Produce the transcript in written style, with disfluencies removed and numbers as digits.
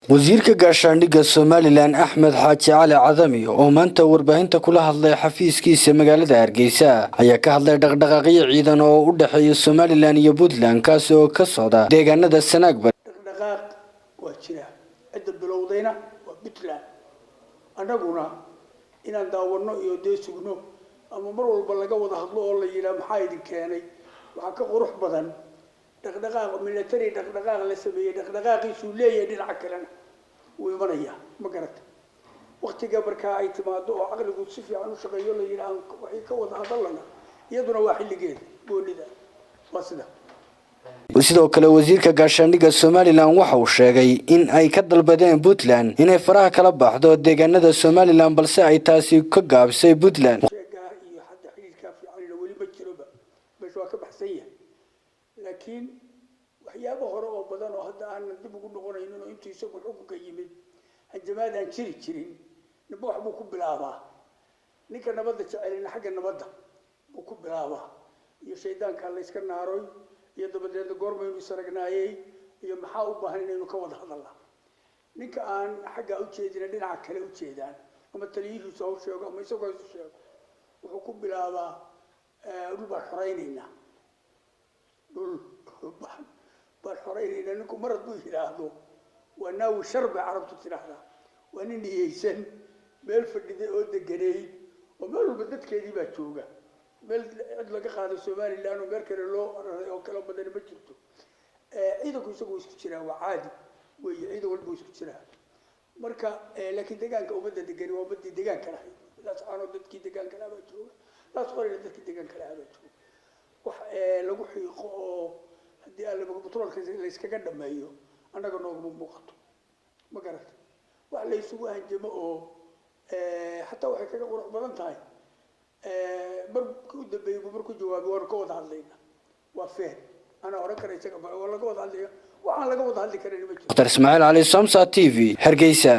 wasiirka gaashaandhigga Somaliland Axmed Xaaji Cali Cadami oo maanta warbaahinta kula hadlay xafiiskiisa magaalada Hargeysa ayaa ka hadlay dhaqdhaqaaqyo ciidan oo u dhaxeeya Somaliland iyo Puntland kaas oo ka socda deegaanada Sanaag dhaqdhaqaaq waa jira cid bilowdayna waa Puntland annaguna inaan daawano iyo deesugno ama mar walba laga wada hadlo oo la yiraahdo maxaa idin keenay waxa ka qurux badan dhaqdhaqaaq military dhaqdhaqaaq la sameeyay dhaqdhaqaaqiisu leeyahay dhinaca kalena wuu imanaya ma garata waqtiga marka ay timaado oo aqligu si fiican u shaqeeyo la yiraahdo waxay ka wada hadalana iyaduna waa xilligeed goolida wasida sidoo kale wasiirka gaashaandhigga Somaliland waxa uu sheegay in ay ka dalbadeen Puntland inay faraha kala baxdo deegaanada Somaliland balse ay taasi ka gaabisay Puntland لكن وحيابه هراء بدن وهذا أنا نبغى نقول إنه أنتوا يسوون حقوق يمين الجماعة شرين نبغى حبوك بالعبا نيك نبض تعلن حاجة نبض بوك بالعبا يشيدان كان ليس كناروي يدبر يد قرب يسرقنا يوم حاول بهني إنه كود هذا الله نيك أن حاجة أوتشيدنا لنا عكلا أوتشيدان وما تليه يسوي شيء وما يسوي شيء وحكم بالعبا ربع حريننا بالحرين لأنكم مرض به هذا وأنه شرب عربت تنحنا وأنني يسن بالفرد أود الجري وماله بدت كذي بتشوجا بال أدلك قاعد السومالي لأنه مركل له أو كلام بدني بتشوفه عيدك يسوي سكتشرا وعادي ويعيد والبوس سكتشرا مركا لكن دجاج وبدأ دجاج وبدي دجاج كله لا تعانوا بدك دجاج كله بتشوفه لا تقول بدك دجاج كله بتشوفه lagu xiiqo hadii aan la butulka la iskaga dhameeyo anaga noogu muuqato ma garat wax la isugu hanjamo oo hatta waxay kaga qurux badan tahay markuu dambeeyay markuu jawaabo war ka wada hadlayna waa feen ana oran karay isaga waa laga wada hadlayo waxaan laga wada hadli karin ma jiro Ismaaciil Ali Samsa TV Hargeysa.